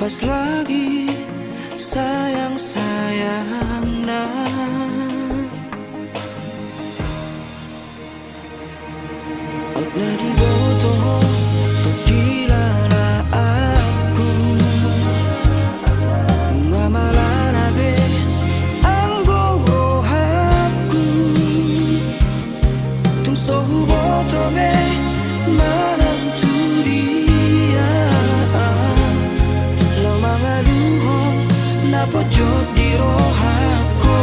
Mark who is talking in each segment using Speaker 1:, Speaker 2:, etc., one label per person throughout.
Speaker 1: Pas lagi sayang-sayang na di boto pagkilala ako mga malalabi ang gorohaku tung sohuboto me mananturia lo mga luhong napojok di rohako.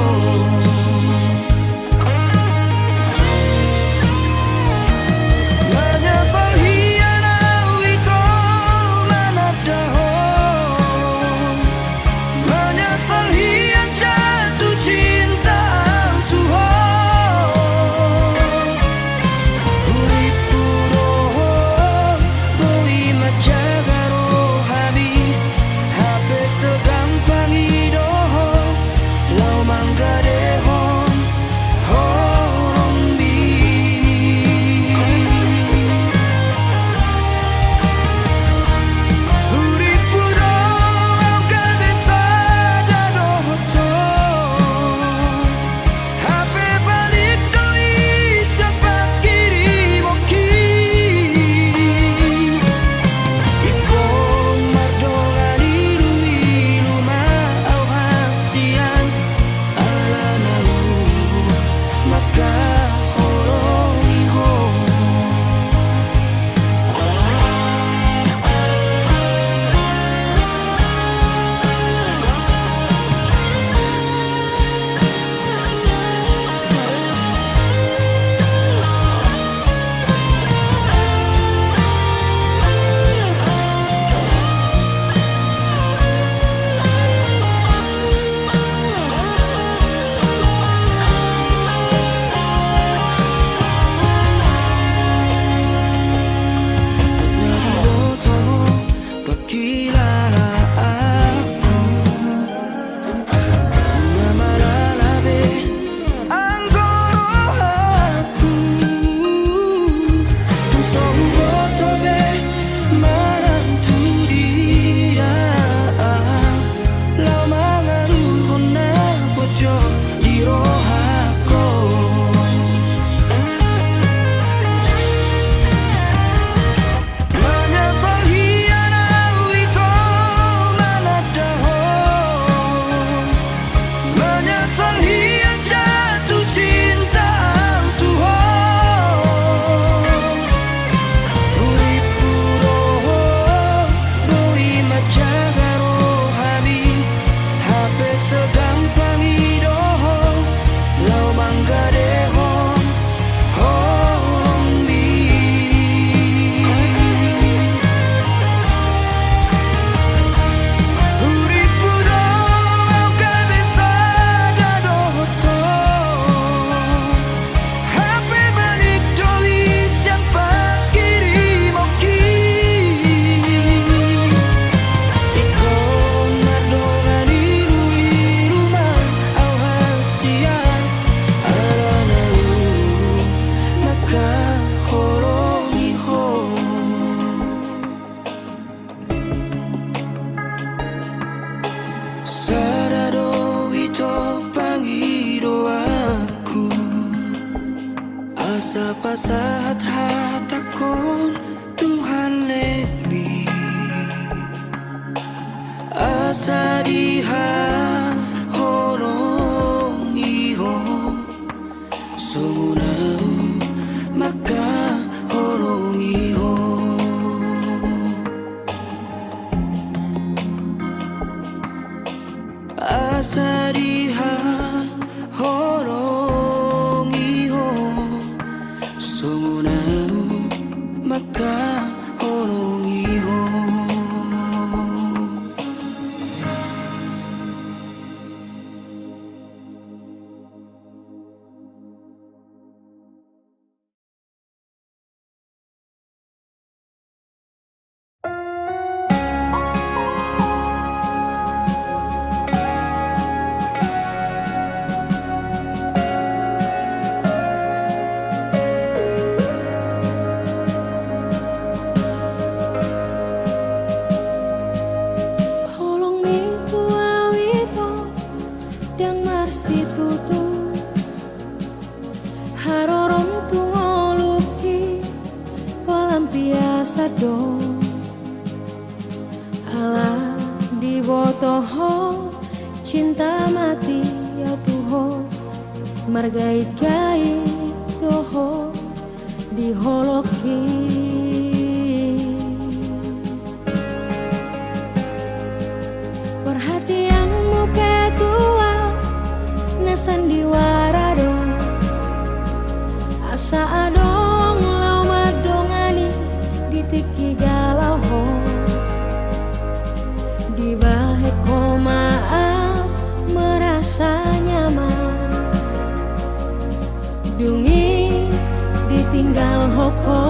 Speaker 1: Sarado ito pangido aku asa pasahat hatakon Tuhan let me asa diha honong iho sunau maka honong iho asa diha horong iho sunau maka horong iho
Speaker 2: sado ala di botoho cinta mati ya tuho margait-gait doho di holoki perhatianmu ketua na sandiwara do asa adong lau madongani ditiki galau ho di bahe komaaf merasa nyaman dungi ditinggal hoko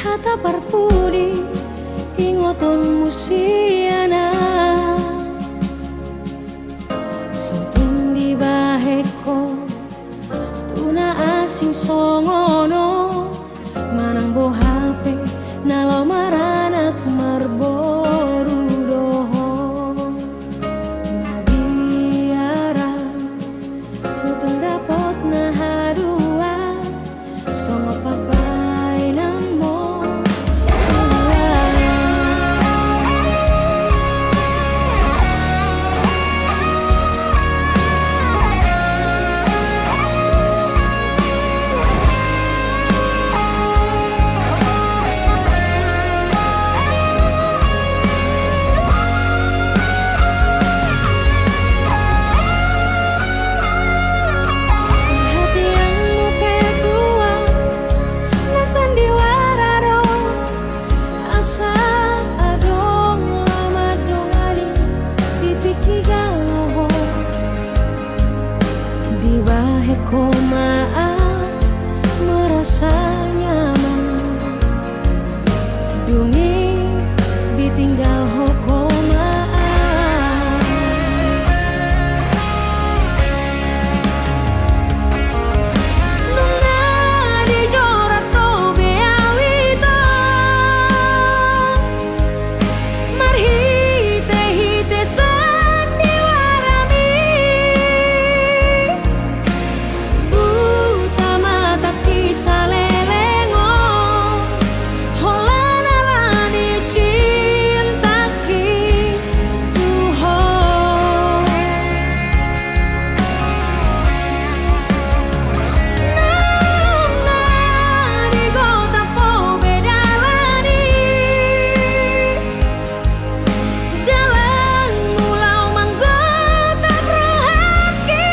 Speaker 2: hata parpudi ingoton musiana sotun di baheko tuna asing songono manang bo hape nalo maranak marboru doho nabiara sotun dapot na hadua songo pabainan mo komaaf merasa nyaman dungi ditinggal hoko maaf nunga di jorat to beawita marhite hite sandiwarami salelengo holana lani cintaki tuho nana di gota po bedalani jalan mulau manggota prohaki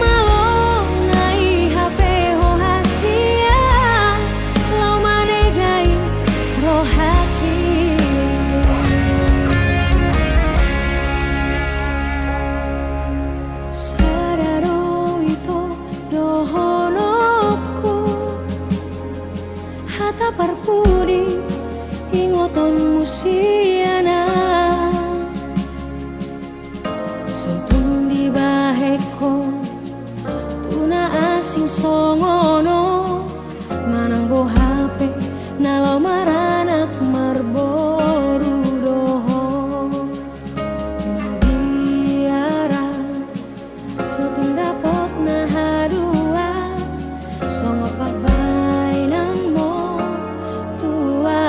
Speaker 2: malo hata parpudi ingoton musiana sotun di baheko tuna asing songono manang bo hape nalo maranak marboru doho nabiara sotun dapot na hadua songo pabainan mo tua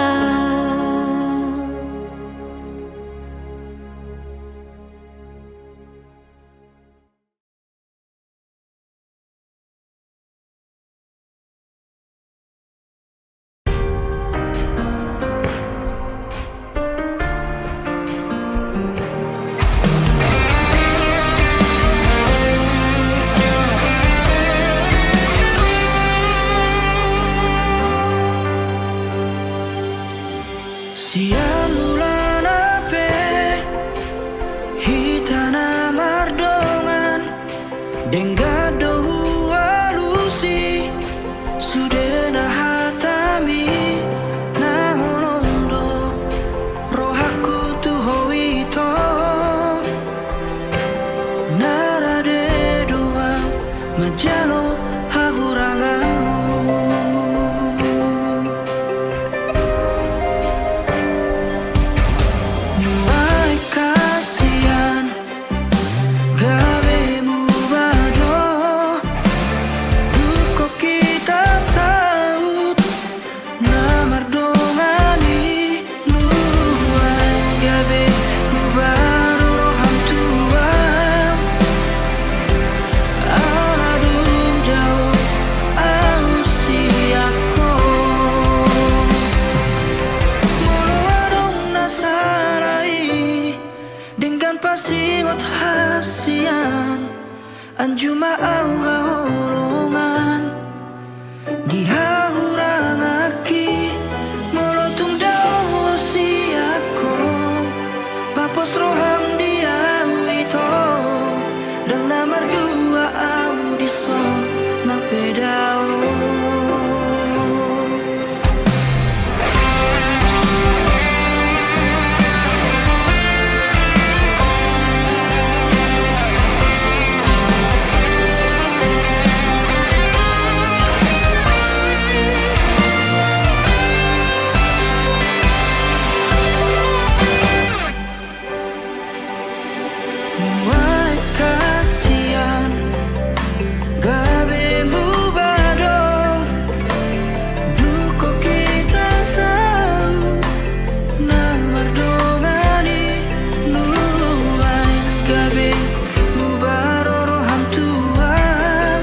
Speaker 1: Dihahurang aki Molotung daw si ako Papos roham dia wito Dan namar dua audison Mapedao Muai kasihan gabe mubadong duko kita sau na mardongani luai gabe mubaro roham Tuhan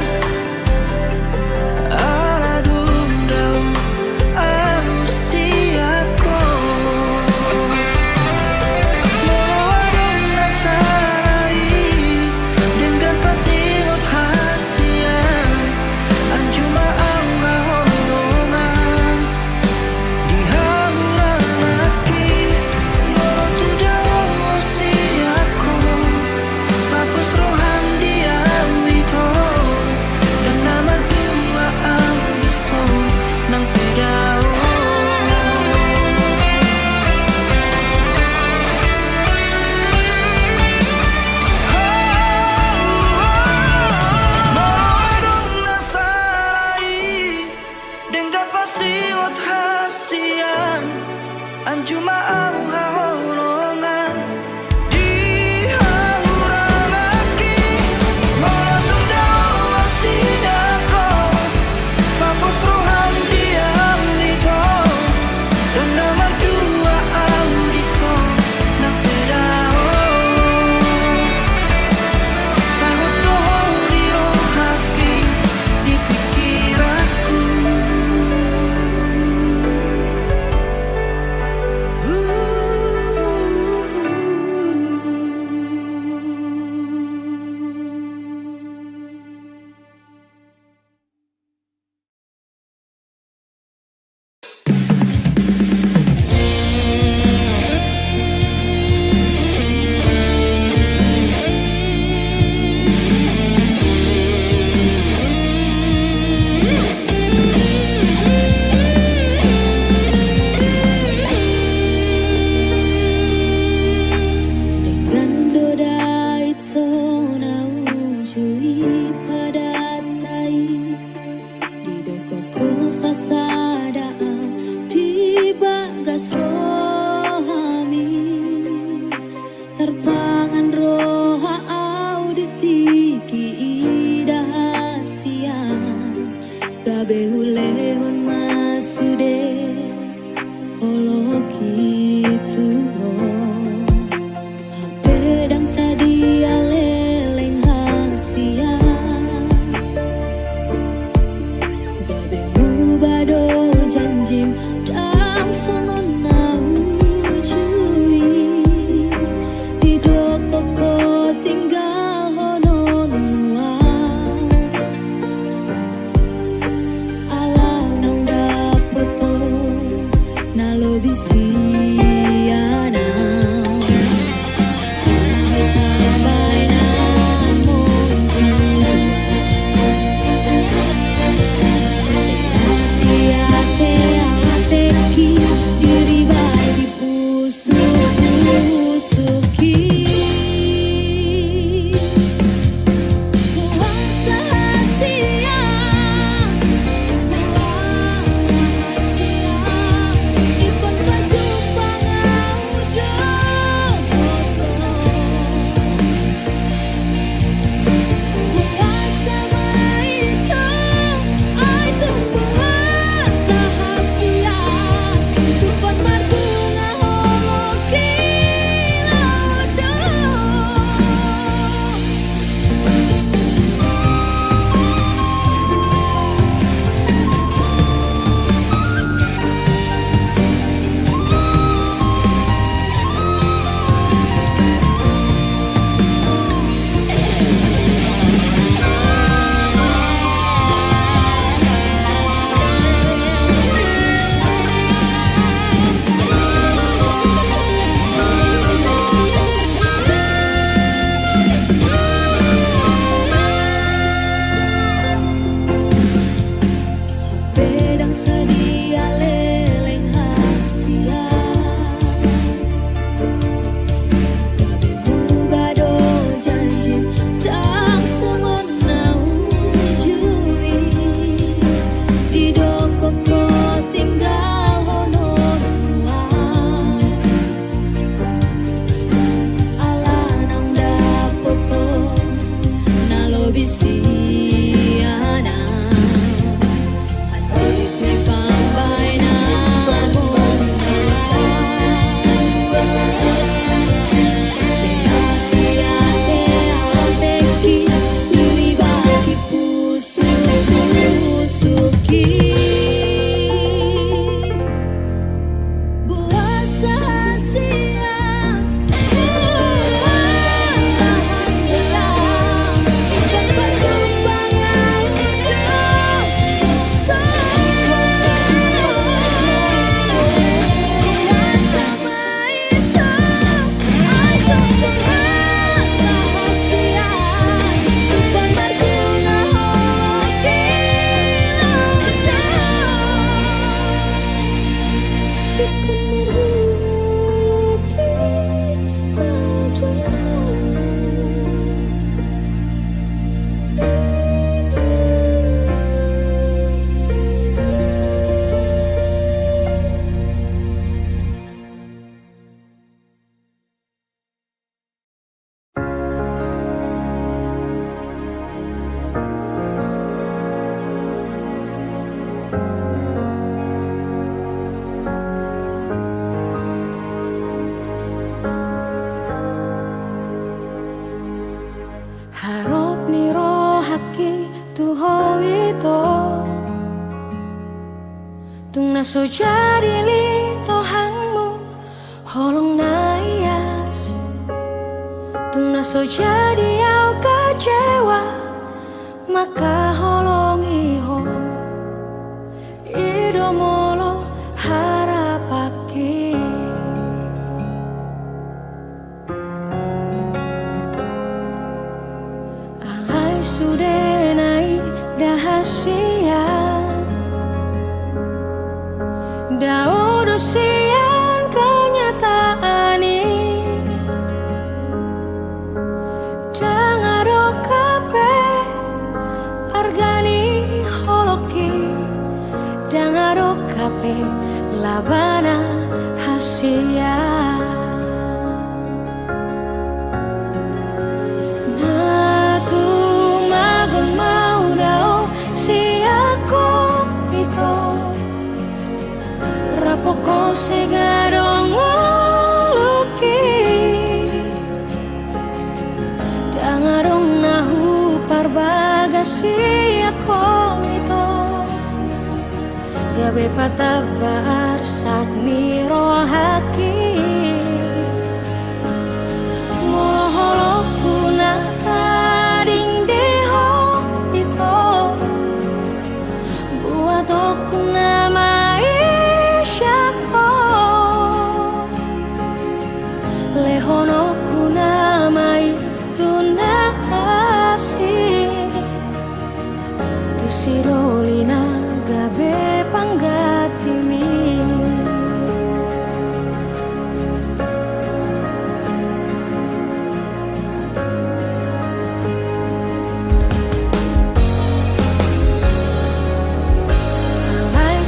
Speaker 1: ala dundau au siako Moadong nasarai dengan pasimot hasian Anjuma au ngaholongan Dihahurang aki Molotong daw siako Papos roham dia wito Dan nama dua audison Nang pedao Moadong nasarai Dengan pasimot hasian Anjuma au haholongan Dihahurang aki Molotong daw siako Papos roham dia wito Dan nama dua audison Nang pedao Sangat dohong di rohati Di pikiranku Dengan doda itu naujui pada tai Di dokoko sasadaan di bagas rohami Terpangan roha au ditiki idahasia Gabe hulehon masude holoki Tuhan Pedang sadia leleng hasia Gabe mubado janjim Dang songon naujui Di dokoko tinggal honon mual Alau nang dapoto Nalo bisiana Ikon baju
Speaker 2: tung naso jadi li tohangmu holong naias, tung naso jadi au kecewa maka holong iho idomolo harapaki. Alai sudah naik dahasia daudo sian kenyataan ini dangaro kape argani holoki dangaro kape labana hasia natu magon mau dao siako ito rapoko segadong luki dangarong nahu parbagasi ako ito gabe patabar sakni rohaki moholokku na kading deho ito buat aku nama lehono kuna mai tunasi tu sirolina gabe panggatimi. Alai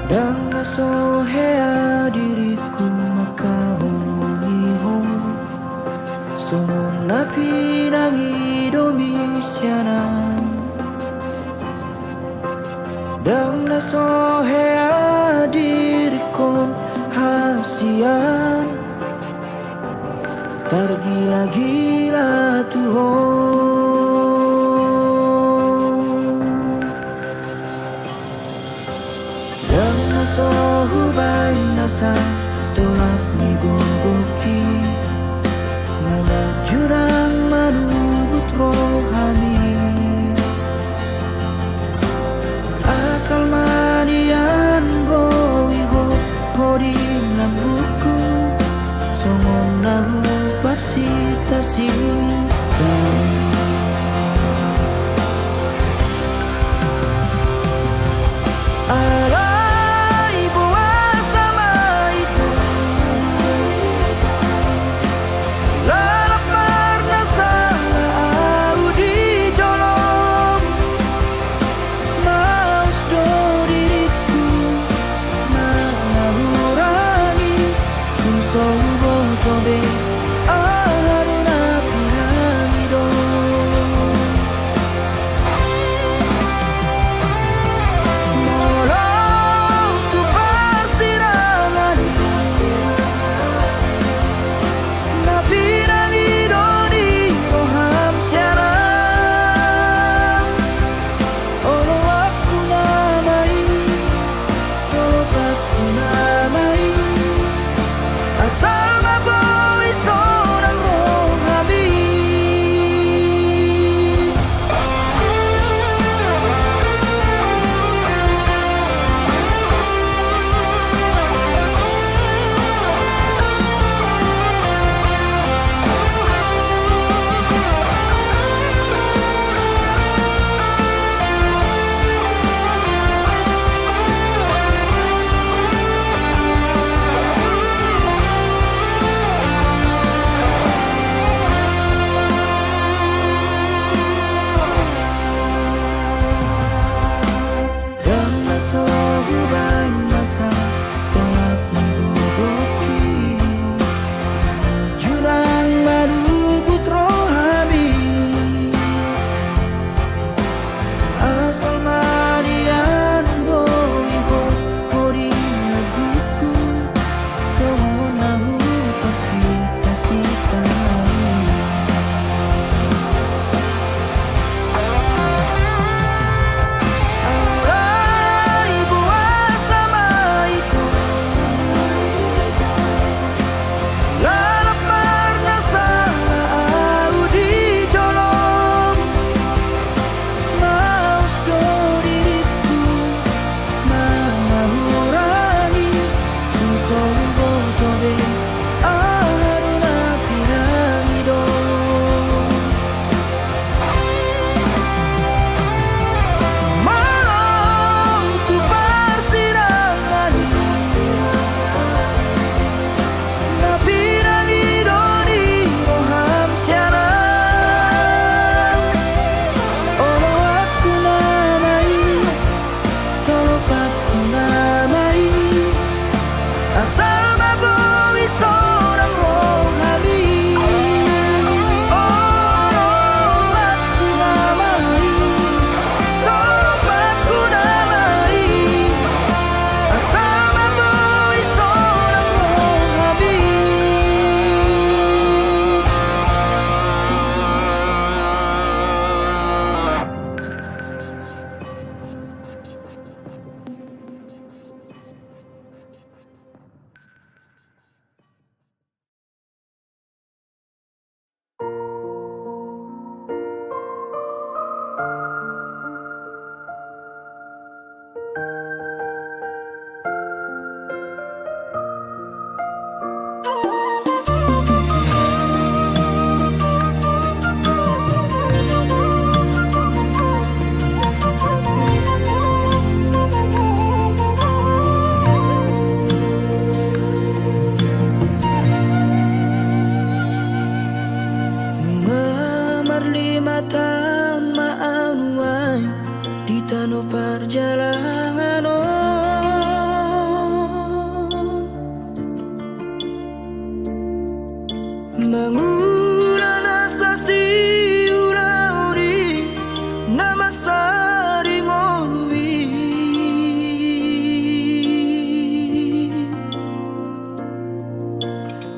Speaker 3: Danga sohea diriku maka holomiho Sono napi nangi domisiana Danga sohea diriku hasian Tergila-gila Tuhan Danga sohubay nasa tolak ni gogoki Ngana jurang manubut rohani Asal manian goiho horin lambuku Songon nahu parsita-sita Alay buah sama itu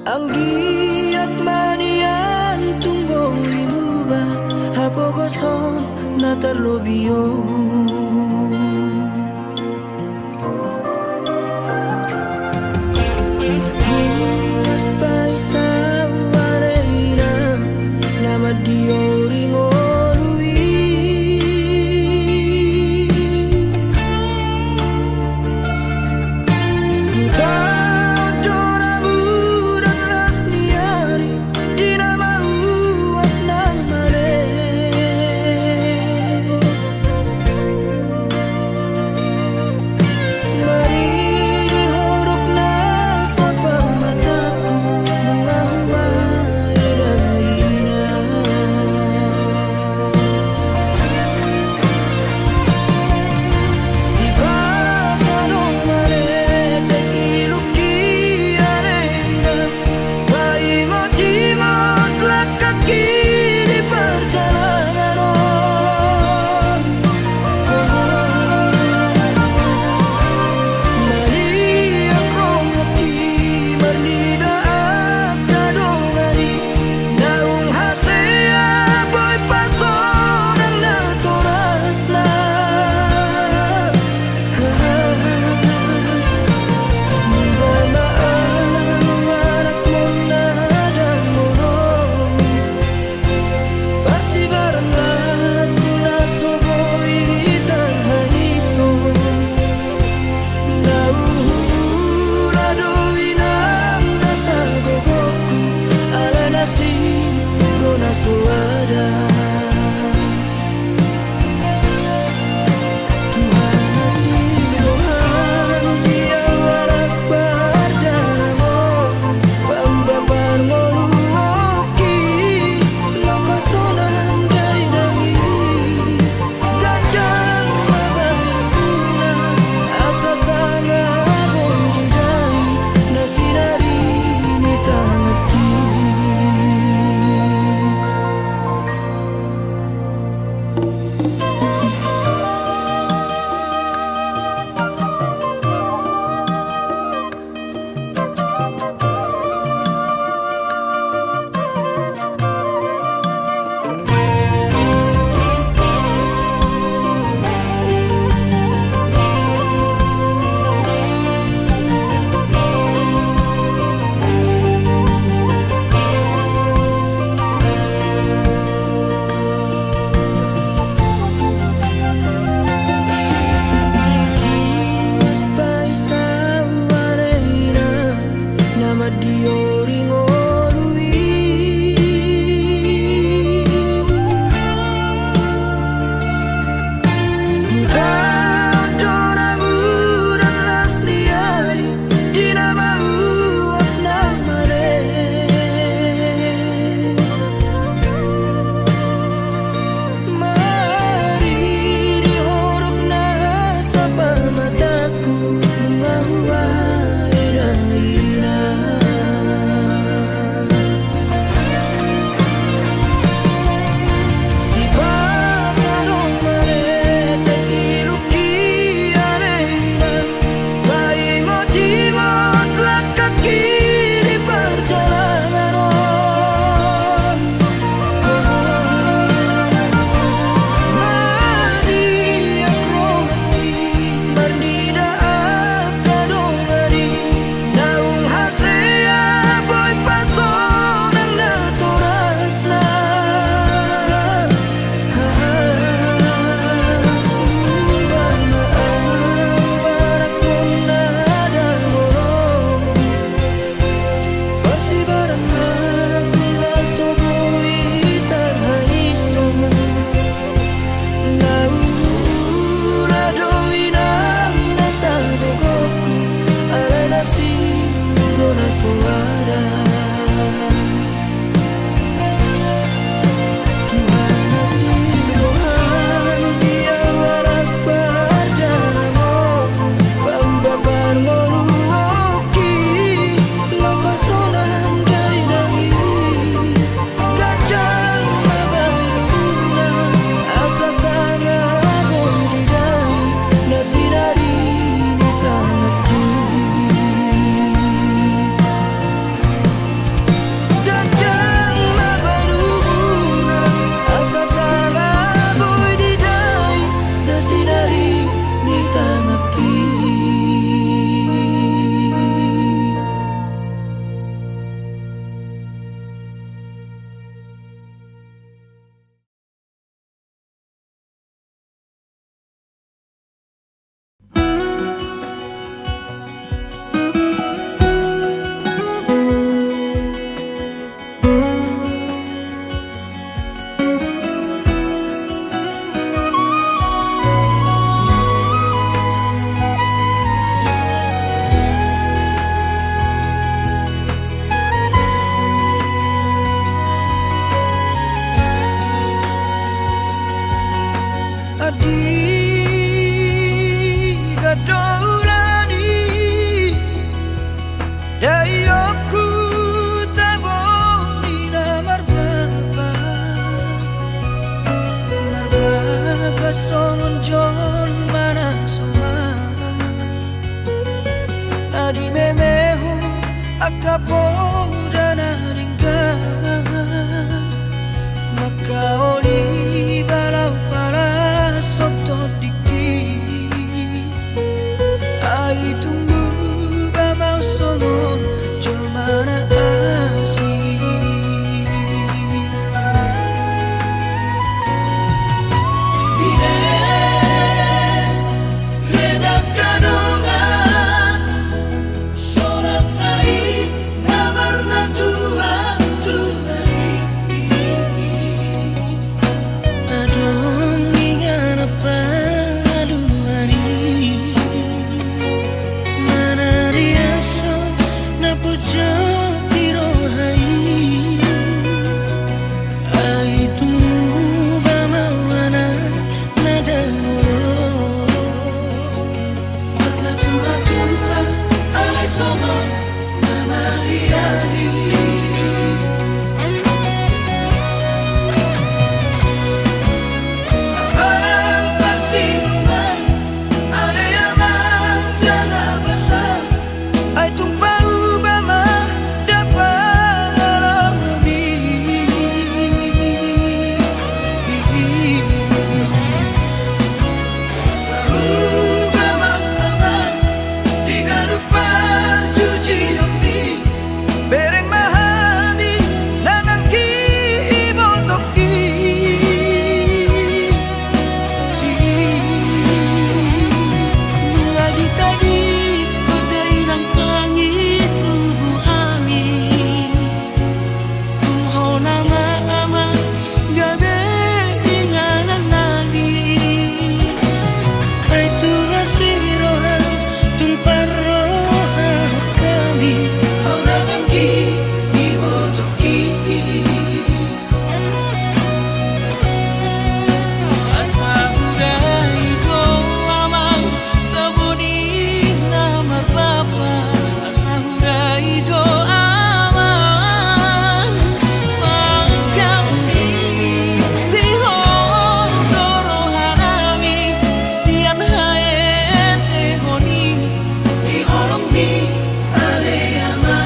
Speaker 3: Anggiat manian tumbo imuba Hapo goson na terlobio Marpunas paisa wareira Nama diori ngolui Adi memeho akapoda na ringga makaoni balau para soto diki ai tumbu ba mau sonon jolmana asi bine redak kanongan solat nai namarna Tuhan Tuhan
Speaker 2: Adong ingan apa aluani Mana riaso na puja tirohai Ai tumu ba mawana nada
Speaker 3: Marna Tuhan Tuhan alai sono namariani Abang pasingan ada yang mandana basah ai tumpau bama dapat alami bama bama tiga lupa cuci demi bereng mahami nanang ki ibotoki
Speaker 2: Nunga di tadi Kodai ng pangit tubuh ami Tumho nama ama Gabi inganan lagi Ay turasirohan Tumparrohan kami
Speaker 3: au nanang ki ibotoki
Speaker 2: Asa hurai jo amang Tabuni namar papa Asa hurai jo amang Pagkami Sihon doro hanami Sian haet ehoni
Speaker 3: di holong ni ale ama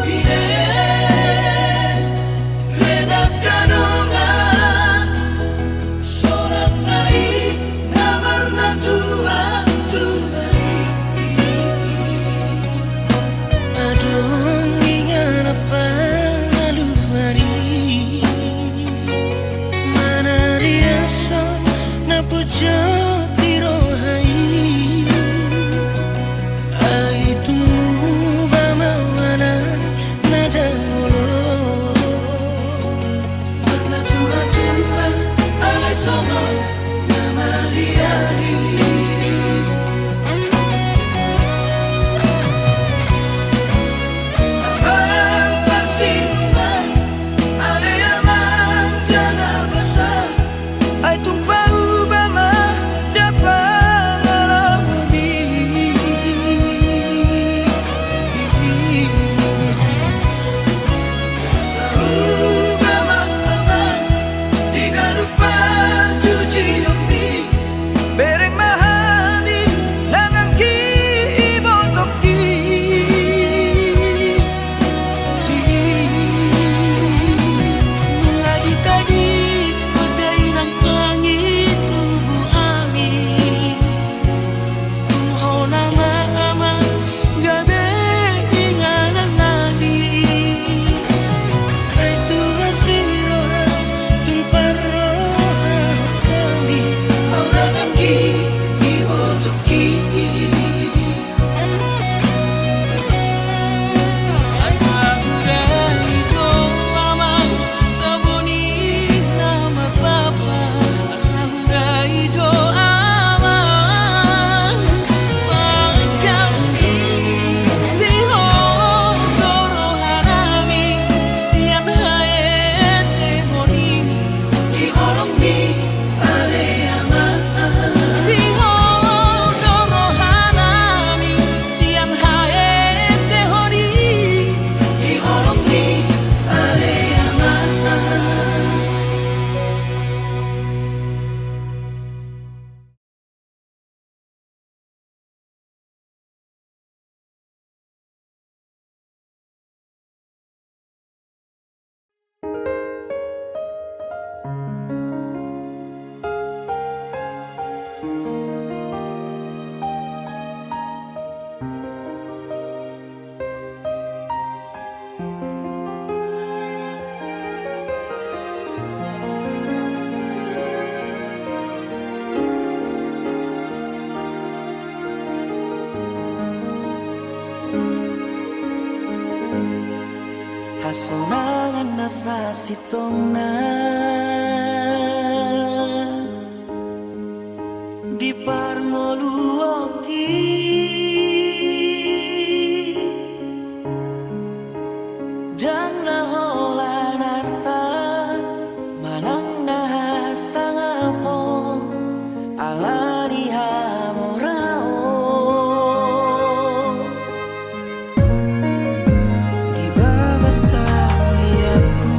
Speaker 3: bine redak kanongan solat nai namarna Tuhan Tuhan
Speaker 2: Adong ingan apa aluari Mana riaso na puja tirohai Ai tumu ba mawana nada
Speaker 3: Marna Tuhan Tuhan alai sono namariani Abang pasingan ada yang mandana basah ai tumpau bama
Speaker 2: Kasonangan nasa sitong na di parngoluoki jang naholan arta manang nahasangamo alani hamorao di babas tangi aku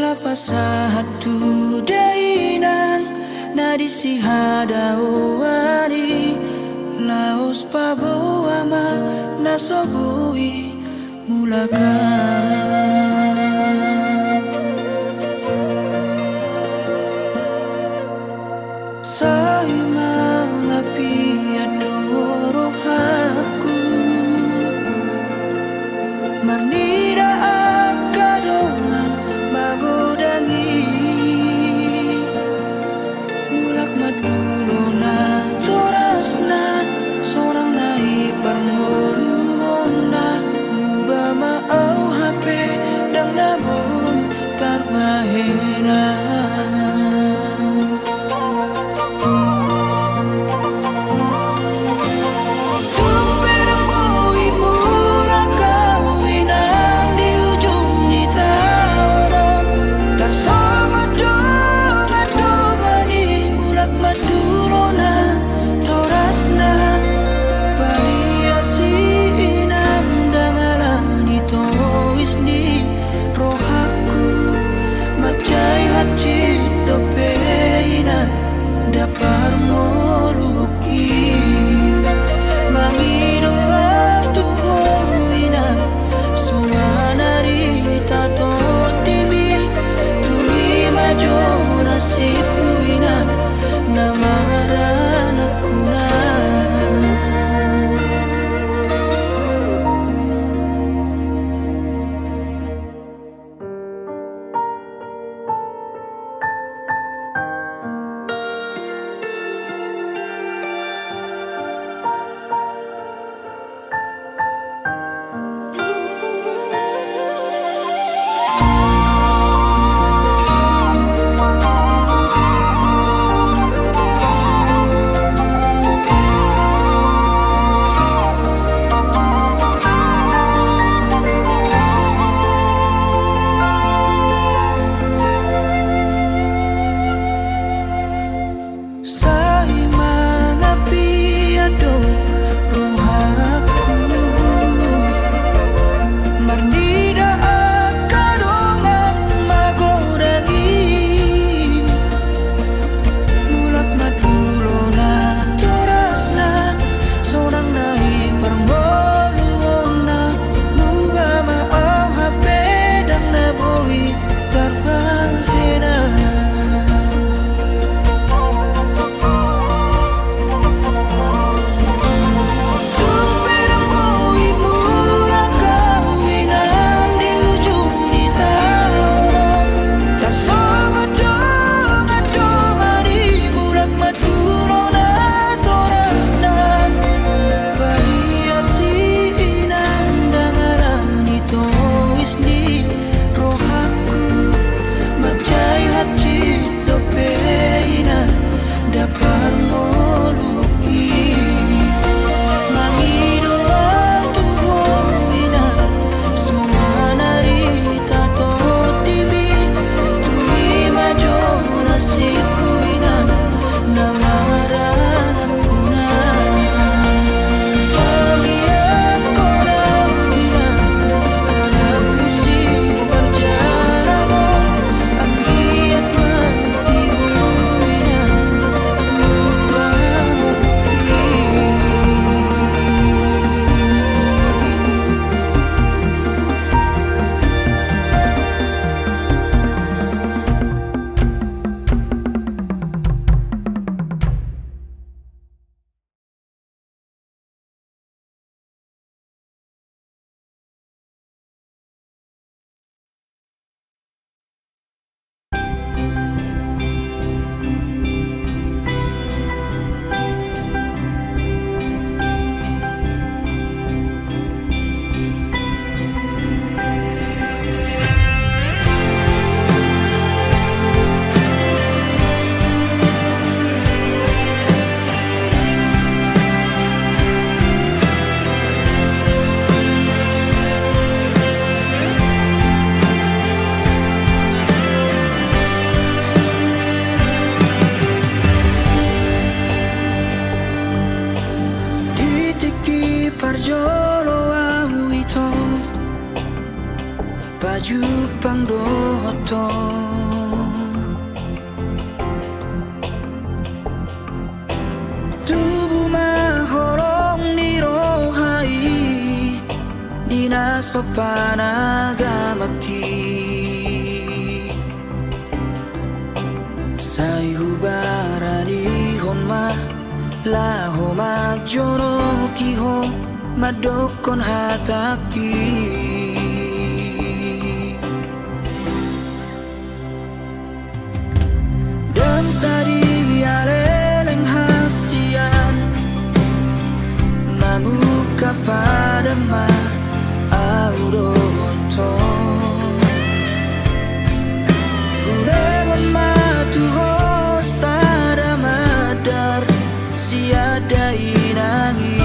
Speaker 2: Sapa satu dainan nadisi hadawari laos paboama nasobui mulakan sai mangapi adoro aku marnida akadongan magodangi mulak madulona torasna sorang nai parmoluona muba maau HP dang naboy tarbahena dapar moluki mangido tu hoina sumanari tato timi tumi majora sipuina namarana kuna perjalanan baju pangdoto tubuh mahorong nirohai dina sopan agamaki sayubarani honma laho majono kiho madokon hataki dan sari aleleng hasian mamuka pada ma auronto uregon matuho sada madar siada inangi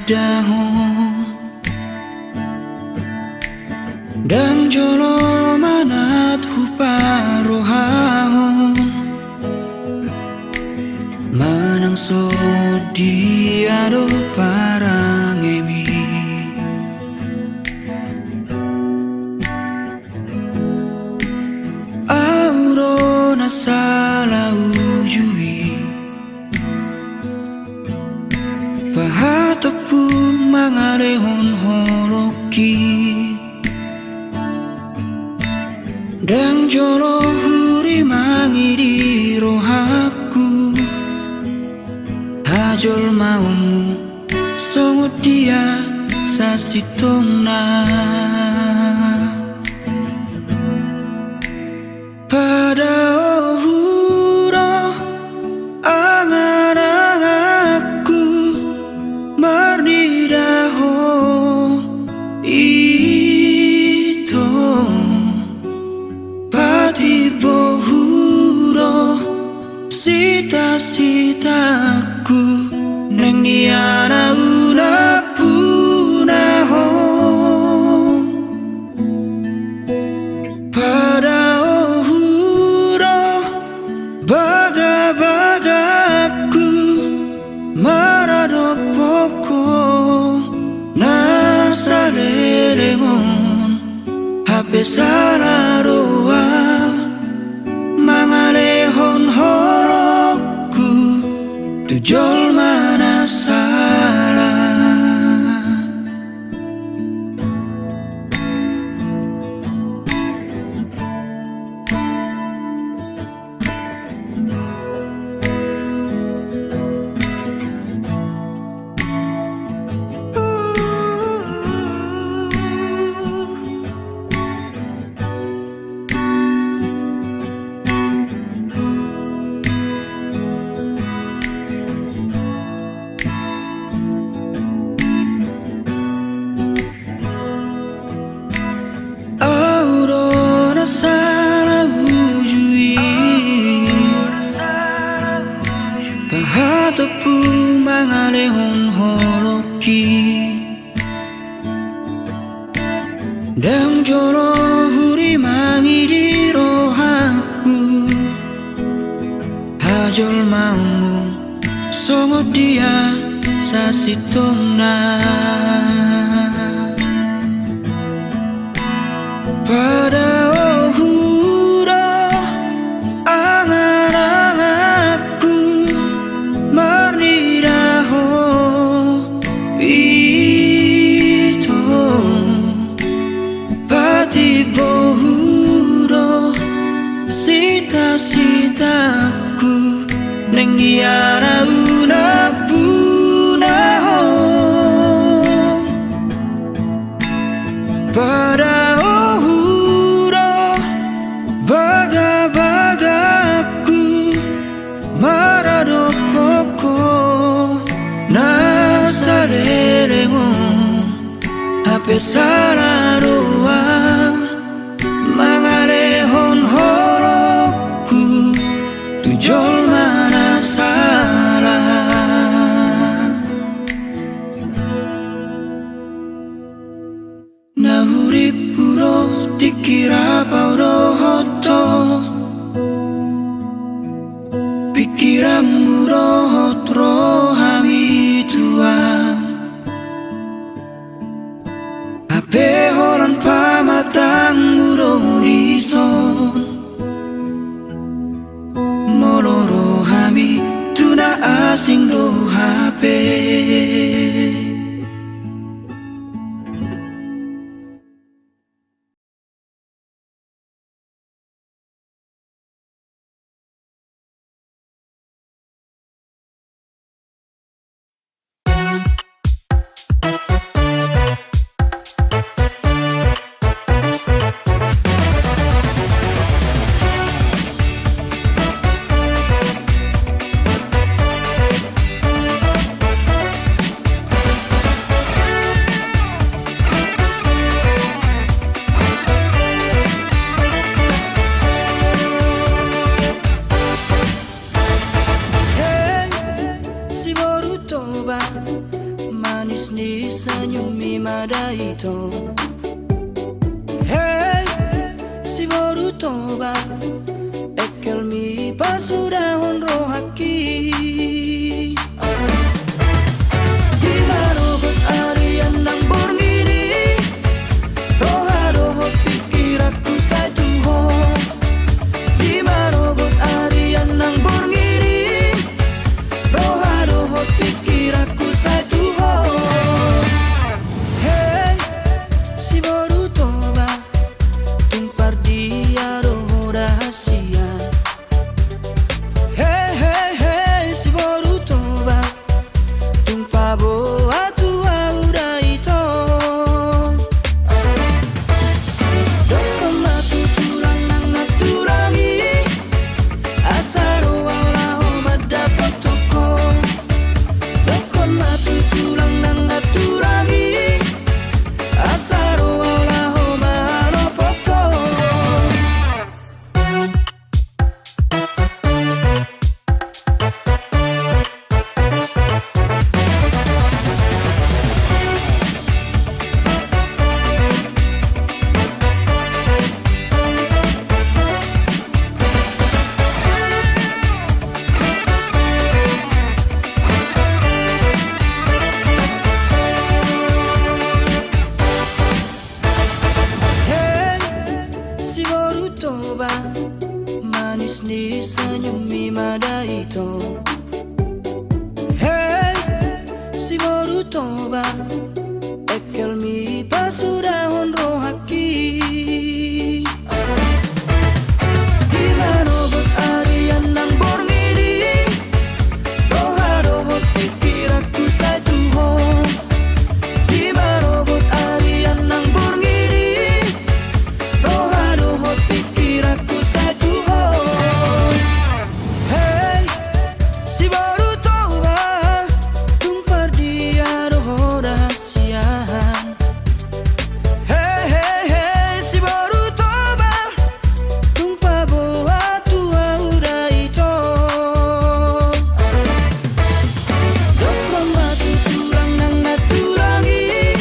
Speaker 2: dahon Dang jolo manat huparohahon Manang so diado parang emi Auro nasala ujui Pahatopu mangarehon holoki Dang jolo huri mangiri rohaku Hajol maumu songot dia sasitona Pada ohuro angan-anganku marnidaho ito Pati bohuro sita-sitaku neng niara una punaho Pada ohuro baga-bagaku maradopoko nasalerengon hape salaroa mangalehon horoku tujol mana salah Aurora sala ujui Pahatopu mangalehon holoki Dang jolo huri mangiri rohaku Hajol maumu songot dia sasitona Pada ohuro angan-anganku marnidaho ito Pati bohuro sita-sitaku neng niara una punaho Pada baga-bagaku maradopoko nasalerengon hape salaroa mangalehon horoku tujol mana salah Nahuri puro dikira paudo hoto Pikiranmu rohot rohami tuang Ape holan pamatangmu rorison Molo rohami tuna asing rohape madaito. Hey, si borutoba ekel mi pasuda honro haki. Di marobot arian nang borngini, roha pikir aku satu ho. Di marobot arian nang borngini, roha pikir aku satu ho. Hey, si borutoba tumpar dia roho rahasia. Hey, hey, hey, si borutoba tumpah boa tua udah itu. Dokon matu tulang nang naturangi, asaro wala homa dapat toko. Dokon matu tulang nang naturangi, asaro wala homa no poto. Hey, si borutoba manis di senyum mi madaito. Hey, si borutoba ekel mi pasuda honro haki. Di marobot arian nang borngini, roha pikir aku satu ho. Di marobot arian nang borngini, roha pikir aku satu ho. Hey, si borutoba tumpar dia roho rahasia. Hey, hey, hey, si borutoba tumpah boa tua udah itu. Dokon batu tulang nang naturangi,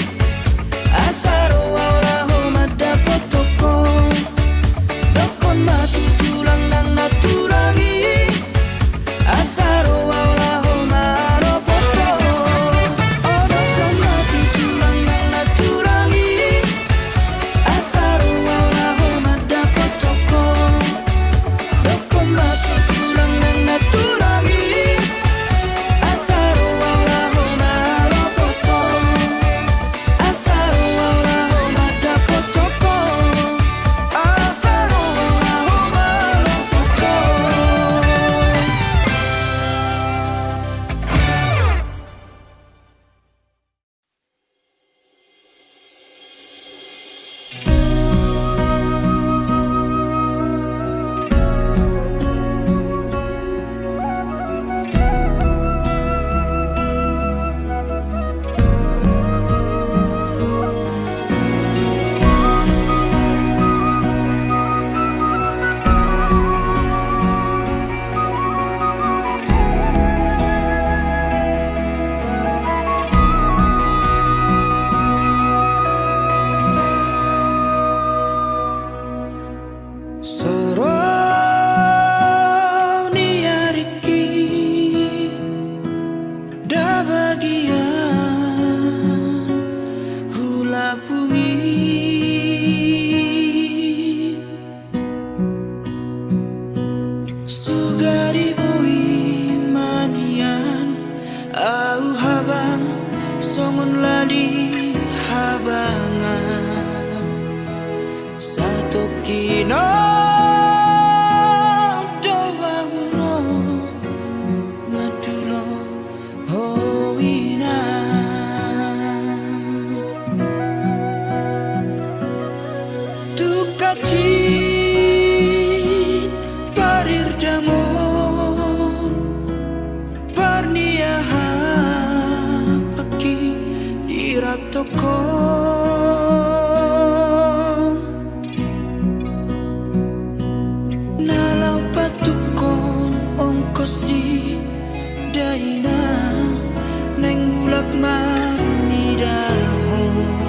Speaker 2: asaro wala homa dapat toko. Dokon batu tulang nang naturangi, asaro wala homa no poto. Oh, dokon batu tulang nang naturangi, asaro wala homa dapat toko. Dokon batu tulang nang naturangi, asaro wala homa no poto. Asaro wala homa dapat toko. Asaro wala homa no poto. Soroni ariki da bagian hula bumi, sugari boi manian au habang songon ladi habangan satu kino doa uro madulo hoinan tukacit parir damon parniaha paki diratoko. Nalau patukon ongkosi daina neng mulak marni dahon.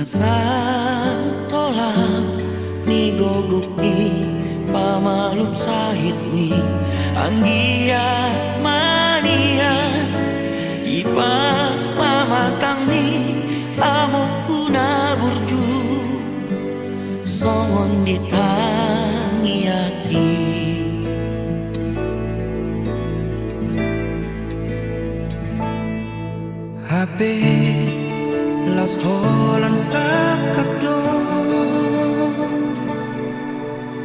Speaker 2: Asa tolak ni gogok ni pamalum sahit ni anggiat mania ipas pamatang ni amok kuna burju songon ditangi aki HP Las holan sakap dong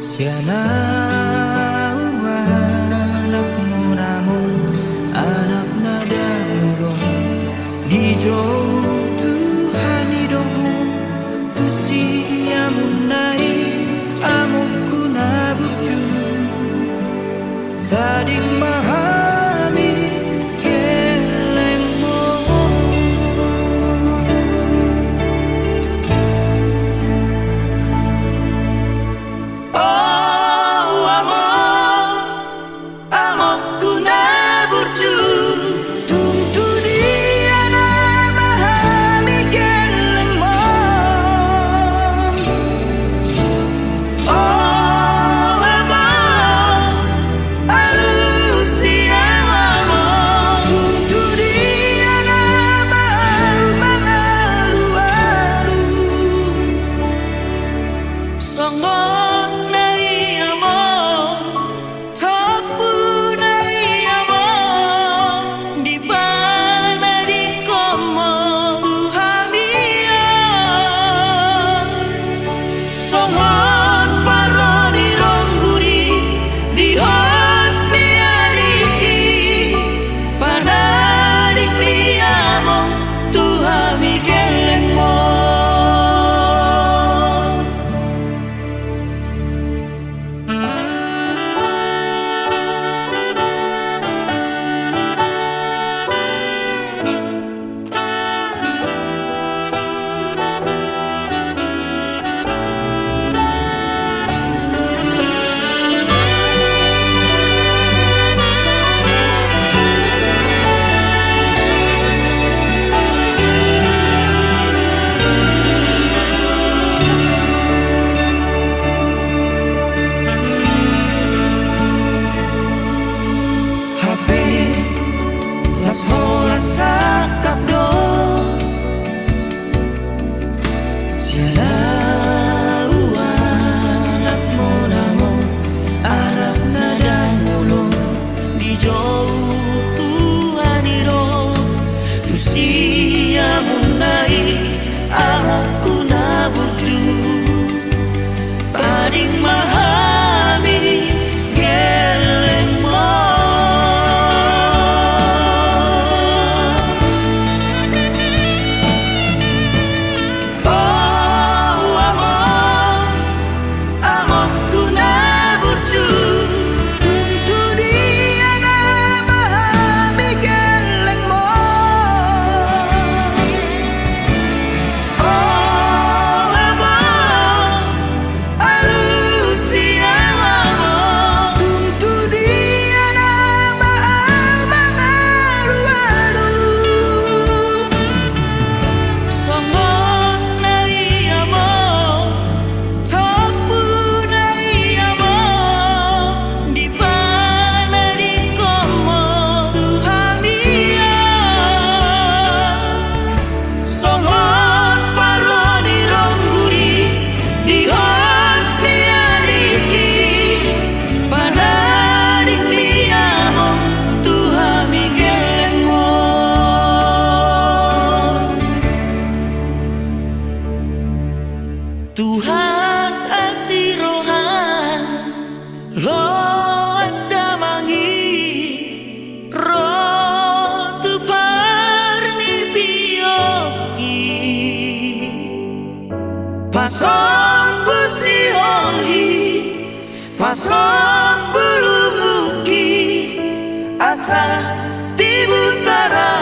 Speaker 2: Siana anakmu namun anak nada ngulon di jauh Tuhan hidung tu siamun nai amukku na burju tading mahami Las holan sakap dong Siala anakmu namun anak nada ngulon di jauh Tuhan hidung tu siamun nai amokku na burju tading mahami geleng mo Tuhan asirohan roas damangi roh tu parni bioki pasom busi holhi pasom bulunguki asa tibutara